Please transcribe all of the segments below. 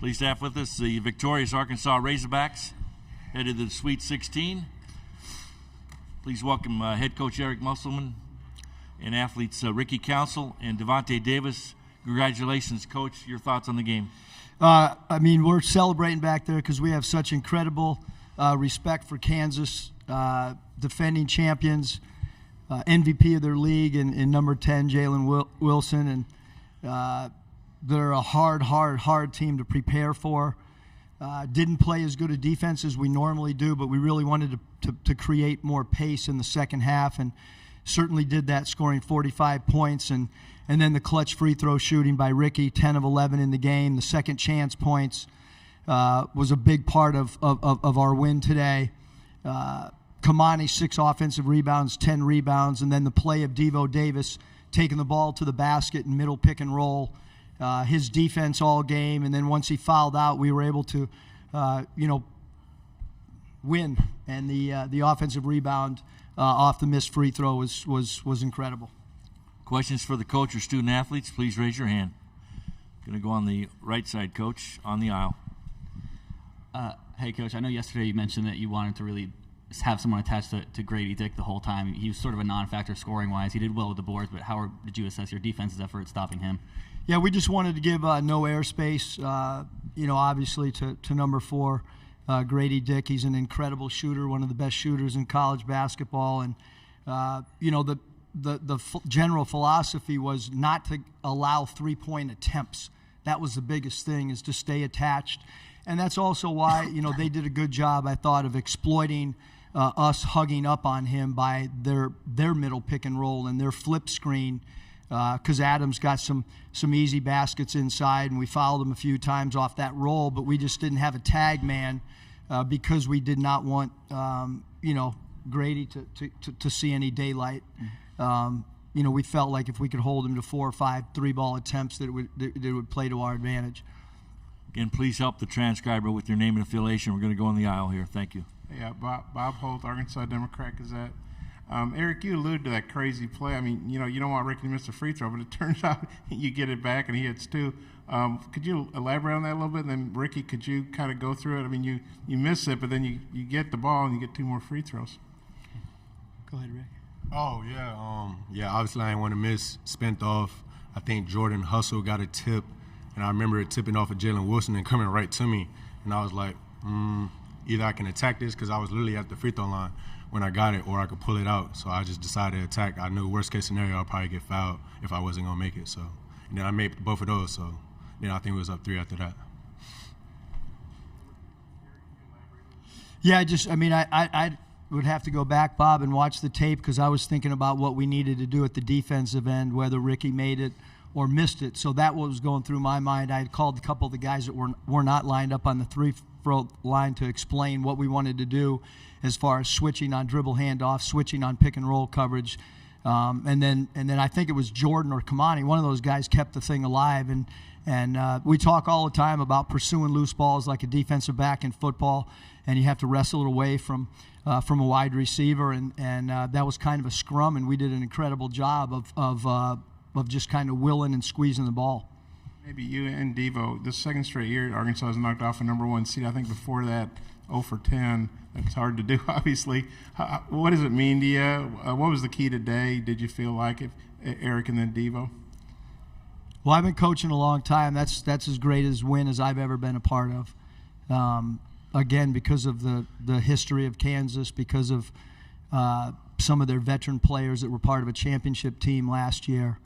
Please have with us the victorious Arkansas Razorbacks, headed to the Sweet 16. Please welcome head coach Eric Musselman and athletes Ricky Council and Devontae Davis. Congratulations, Coach. Your thoughts on the game? We're celebrating back there because we have such incredible respect for Kansas, defending champions, MVP of their league, and number 10, Jalen Wilson. And they're a hard team to prepare for. Didn't play as good a defense as we normally do, but we really wanted to create more pace in the second half, and certainly did that, scoring 45 points. And then the clutch free throw shooting by Ricky, 10 of 11 in the game. The second chance points was a big part of our win today. Kamani, 6 offensive rebounds, 10 rebounds, and then the play of Devo Davis taking the ball to the basket and middle pick and roll. His defense all game, and then once he fouled out, we were able to, win. And the offensive rebound off the missed free throw was incredible. Questions for the coach or student athletes? Please raise your hand. Going to go on the right side, Coach, on the aisle. Hey, Coach, I know yesterday you mentioned that you wanted to really have someone attached to Grady Dick the whole time. He was sort of a non-factor scoring-wise. He did well with the boards, but how did you assess your defense's effort at stopping him? Yeah, we just wanted to give no airspace, obviously to number 4, Grady Dick. He's an incredible shooter, one of the best shooters in college basketball. And, the general philosophy was not to allow three-point attempts. That was the biggest thing, is to stay attached. And that's also why, they did a good job, I thought, of exploiting us hugging up on him by their middle pick and roll and their flip screen, because Adams got some easy baskets inside, and we fouled him a few times off that roll, but we just didn't have a tag man because we did not want, Grady to see any daylight. We felt like if we could hold him to 4 or 5 3-ball attempts, that it would play to our advantage. Again, please help the transcriber with your name and affiliation. We're going to go on the aisle here. Thank you. Yeah, Bob Holt, Arkansas Democrat Gazette. Eric, you alluded to that crazy play. I mean, you don't want Ricky to miss a free throw, but it turns out you get it back and he hits 2. Could you elaborate on that a little bit? And then, Ricky, could you kind of go through it? I mean, you miss it, but then you get the ball and you get 2 more free throws. Go ahead, Rick. Oh, yeah. Obviously, I didn't want to miss. Spent off. I think Jordan Hustle got a tip, and I remember it tipping off of Jalen Wilson and coming right to me. And I was like, either I can attack this, because I was literally at the free throw line when I got it, or I could pull it out. So I just decided to attack. I knew worst case scenario, I'll probably get fouled if I wasn't going to make it. So, and then I made both of those. So then I think it was up 3 after that. Yeah, I would have to go back, Bob, and watch the tape, because I was thinking about what we needed to do at the defensive end, whether Ricky made it or missed it. So that was going through my mind. I had called a couple of the guys that were not lined up on the 3-throw line to explain what we wanted to do as far as switching on dribble handoff, switching on pick and roll coverage. And then I think it was Jordan or Kamani. One of those guys kept the thing alive. And we talk all the time about pursuing loose balls like a defensive back in football, and you have to wrestle it away from a wide receiver. And that was kind of a scrum, and we did an incredible job of just kind of willing and squeezing the ball. Maybe you and Devo, this second straight year, Arkansas has knocked off a number 1 seed. I think before that, 0 for 10. That's hard to do, obviously. What does it mean to you? What was the key today, did you feel like, Eric and then Devo? Well, I've been coaching a long time. That's as great a win as I've ever been a part of. Again, because of the history of Kansas, because of some of their veteran players that were part of a championship team last year.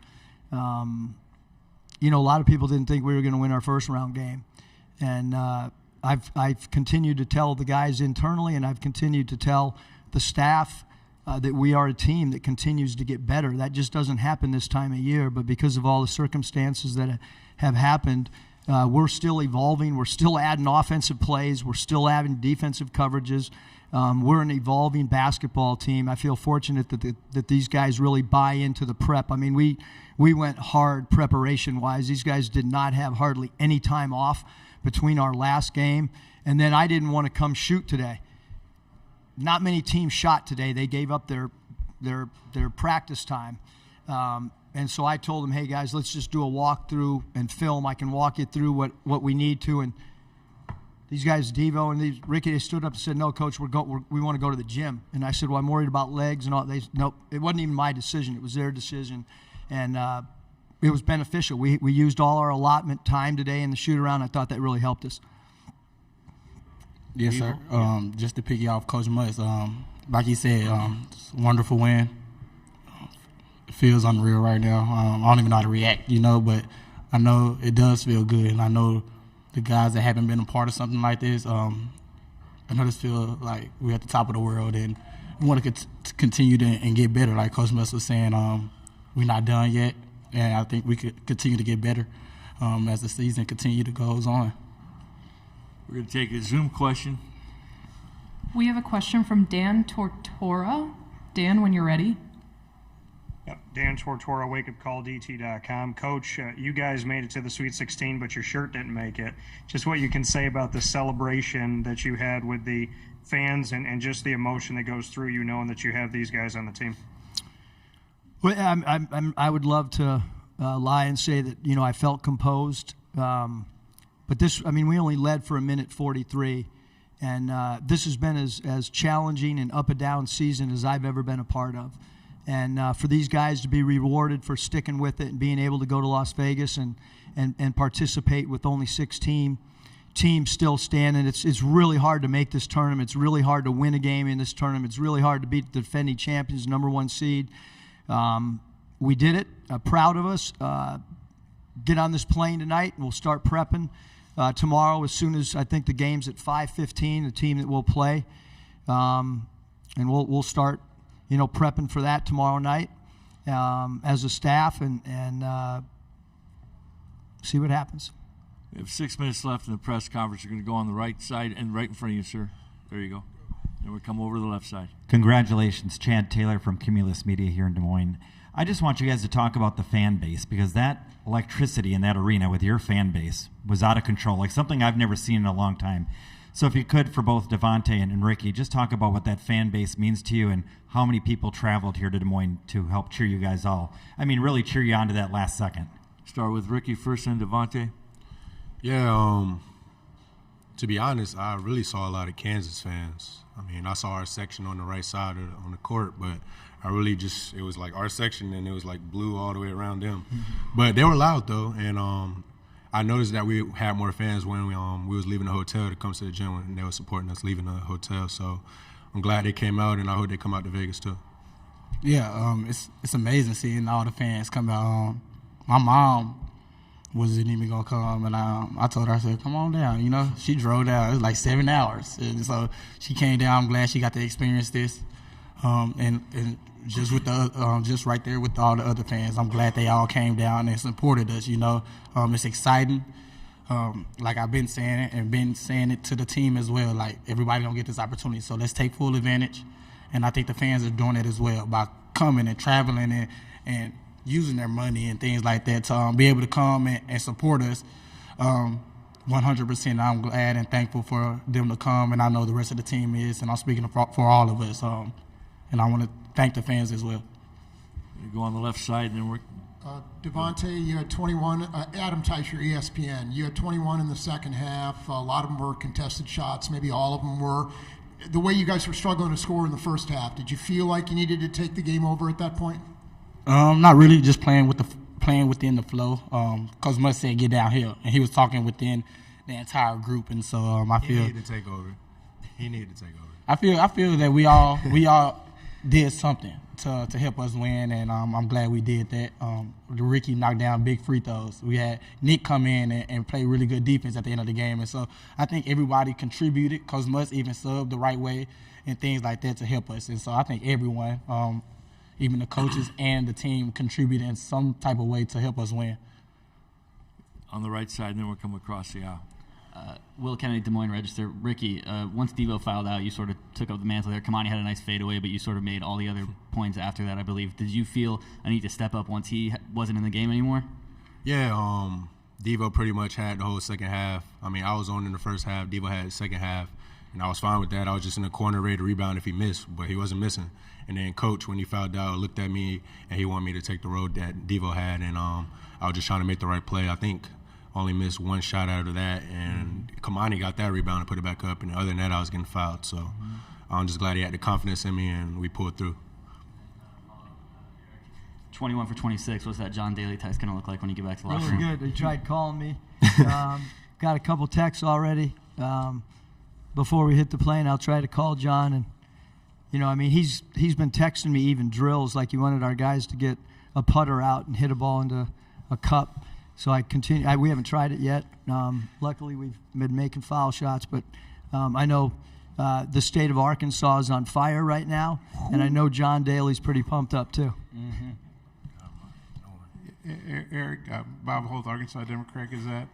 A lot of people didn't think we were going to win our first round game. And I've continued to tell the guys internally, and I've continued to tell the staff that we are a team that continues to get better. That just doesn't happen this time of year, but because of all the circumstances that have happened, we're still evolving. We're still adding offensive plays. We're still adding defensive coverages. We're an evolving basketball team. I feel fortunate that these guys really buy into the prep. I mean, we went hard preparation-wise. These guys did not have hardly any time off between our last game, and then I didn't want to come shoot today. Not many teams shot today. They gave up their practice time. And so I told them, hey, guys, let's just do a walkthrough and film. I can walk you through what we need to. And these guys, Devo and Ricky, they stood up and said, no, Coach, we want to go to the gym. And I said, well, I'm worried about legs and all. Nope, it wasn't even my decision. It was their decision. And it was beneficial. We used all our allotment time today in the shoot-around. I thought that really helped us. Yes, sir. Just to piggy off Coach Mutz, like he said, it's a wonderful win. It feels unreal right now. I don't even know how to react, but I know it does feel good. And I know the guys that haven't been a part of something like this, I know this feel like we're at the top of the world, and we want to continue and get better. Like Coach Mutz was saying, we're not done yet, and I think we could continue to get better as the season goes on. We're going to take a Zoom question. We have a question from Dan Tortora. Dan, when you're ready. Yep. Dan Tortora, wakeupcalldt.com. Coach, you guys made it to the Sweet 16, but your shirt didn't make it. Just what you can say about the celebration that you had with the fans and just the emotion that goes through you knowing that you have these guys on the team. Well, I would love to lie and say that, I felt composed. But we only led for a minute 43. And this has been as challenging and up and down season as I've ever been a part of. And for these guys to be rewarded for sticking with it and being able to go to Las Vegas and participate with only 6 teams still standing, it's really hard to make this tournament. It's really hard to win a game in this tournament. It's really hard to beat the defending champions, #1 seed. We did it. Proud of us. Get on this plane tonight, and we'll start prepping tomorrow as soon as I think the game's at 5:15, the team that will play. And we'll start prepping for that tomorrow night as a staff and see what happens. We have 6 minutes left in the press conference. You're going to go on the right side and right in front of you, sir. There you go. And we'll come over to the left side. Congratulations, Chad Taylor from Cumulus Media here in Des Moines. I just want you guys to talk about the fan base, because that electricity in that arena with your fan base was out of control, like something I've never seen in a long time. So if you could, for both Devontae and Ricky, just talk about what that fan base means to you and how many people traveled here to Des Moines to help cheer you guys all. Really cheer you on to that last second. Start with Ricky first and Devontae. Yeah, to be honest, I really saw a lot of Kansas fans. I saw our section on the right side on the court, but I really it was like our section, and it was like blue all the way around them. Mm-hmm. But they were loud, though, and I noticed that we had more fans when we was leaving the hotel to come to the gym, and they were supporting us leaving the hotel. So I'm glad they came out, and I hope they come out to Vegas, too. Yeah, it's amazing seeing all the fans come out. My mom wasn't even gonna come, and I told her, I said, come on down. She drove down. It was like 7 hours, and so she came down. I'm glad she got to experience this, and just with the just right there with all the other fans, I'm glad they all came down and supported us. It's exciting. Like I've been saying it and been saying it to the team as well. Like, everybody don't get this opportunity, so let's take full advantage. And I think the fans are doing it as well by coming and traveling and using their money and things like that to be able to come and support us. 100%, I'm glad and thankful for them to come, and I know the rest of the team is, and I'm speaking for all of us. And I want to thank the fans as well. You go on the left side, and then we're Devontae, you had 21. Adam Teicher, ESPN. You had 21 in the second half. A lot of them were contested shots. Maybe all of them were. The way you guys were struggling to score in the first half, did you feel like you needed to take the game over at that point? Not really. Just playing within the flow. Coach Mutz said get downhill, and he was talking within the entire group, and so I feel he needed to take over. I feel that we all did something to help us win, and I'm glad we did that. Ricky knocked down big free throws. We had Nick come in and play really good defense at the end of the game, and so I think everybody contributed. Coach Mutz even subbed the right way and things like that to help us, and so I think everyone, even the coaches and the team, contributed in some type of way to help us win. On the right side, and then we'll come across the aisle. Will Kennedy, Des Moines Register. Ricky, once Devo fouled out, you sort of took up the mantle there. Kamani had a nice fadeaway, but you sort of made all the other points after that, I believe. Did you feel a need to step up once he wasn't in the game anymore? Yeah, Devo pretty much had the whole second half. I was on in the first half. Devo had the second half. And I was fine with that. I was just in the corner ready to rebound if he missed, but he wasn't missing. And then coach, when he fouled out, looked at me, and he wanted me to take the road that Devo had, and I was just trying to make the right play. I think only missed one shot out of that, and Kamani got that rebound and put it back up, and other than that, I was getting fouled. So I'm just glad he had the confidence in me, and we pulled through. 21 for 26. What's that John Daly text going to look like when you get back to the locker room? Really good. He tried calling me. Got a couple texts already. Before we hit the plane, I'll try to call John. And, you know, I mean, he's been texting me even drills, like he wanted our guys to get a putter out and hit a ball into a cup. So I continue. We haven't tried it yet. Luckily, we've been making foul shots. But I know the state of Arkansas is on fire right now. And I know John Daly's pretty pumped up, too. Mm-hmm. Eric, Bob Holt, Arkansas Democrat, is that.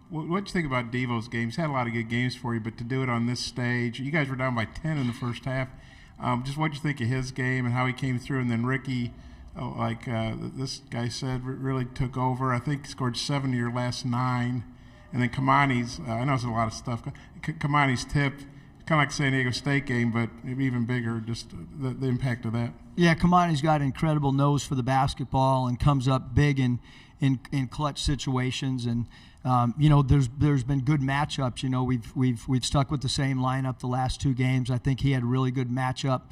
What do you think about Devo's games? He's had a lot of good games for you, but to do it on this stage, you guys were down by 10 in the first half. Just what do you think of his game and how he came through? And then Ricky, this guy said, really took over. I think he scored 7 of your last 9. And then Kamani's, I know it's a lot of stuff. Kamani's tip, kind of like San Diego State game, but maybe even bigger, just the impact of that. Yeah, Kamani's got an incredible nose for the basketball and comes up big in clutch situations. And you know, there's been good matchups. You know, we've stuck with the same lineup the last 2 games. I think he had a really good matchup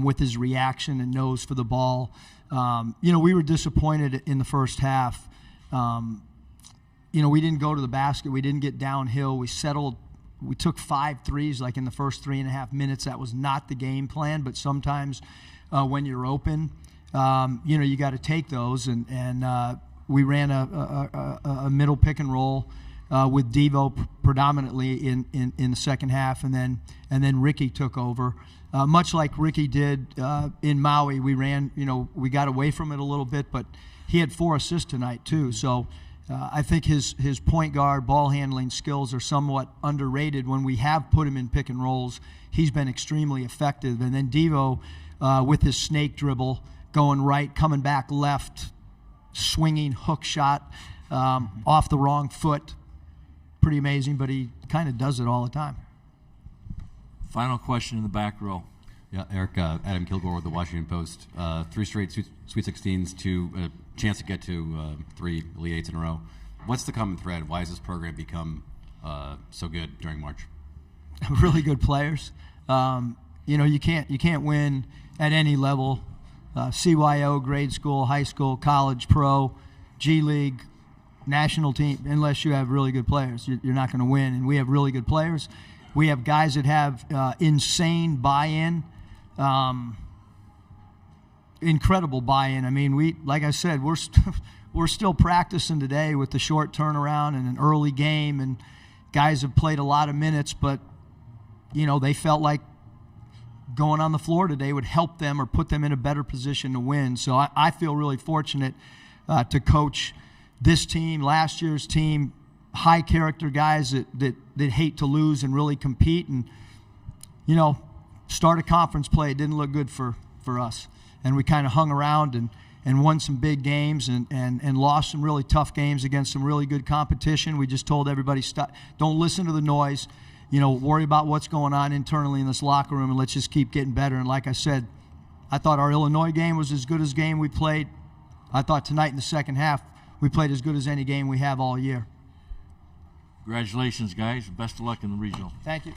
with his reaction and nose for the ball. You know, we were disappointed in the first half. You know, we didn't go to the basket. We didn't get downhill. We settled. We took 5 threes like in the first 3.5 minutes. That was not the game plan, but sometimes when you're open, you know, you got to take those. And we ran a middle pick and roll with Devo predominantly in the second half, and then Ricky took over. Much like Ricky did in Maui, we ran. You know, we got away from it a little bit, but he had 4 assists tonight too. So. I think his point guard ball handling skills are somewhat underrated. When we have put him in pick and rolls, he's been extremely effective. And then Devo, with his snake dribble, going right, coming back left, swinging hook shot off the wrong foot. Pretty amazing, but he kind of does it all the time. Final question in the back row. Yeah, Eric, Adam Kilgore with the Washington Post. 3 straight Sweet 16s, 2 chance to get to 3 Elite 8s in a row. What's the common thread? Why has this program become so good during March? Really good players. You know, you can't win at any level. CYO, grade school, high school, college, pro, G League, national team. Unless you have really good players, you're not going to win. And we have really good players. We have guys that have insane buy-in. Incredible buy-in. I mean, like I said, we're still practicing today with the short turnaround and an early game, and guys have played a lot of minutes, but you know, they felt like going on the floor today would help them or put them in a better position to win. So I feel really fortunate to coach this team, last year's team, high character guys that hate to lose and really compete. And you know, start a conference play, it didn't look good for us. And we kind of hung around and won some big games and lost some really tough games against some really good competition. We just told everybody, stop, don't listen to the noise. You know, worry about what's going on internally in this locker room, and let's just keep getting better. And like I said, I thought our Illinois game was as good as game we played. I thought tonight in the second half we played as good as any game we have all year. Congratulations, guys. Best of luck in the regional. Thank you.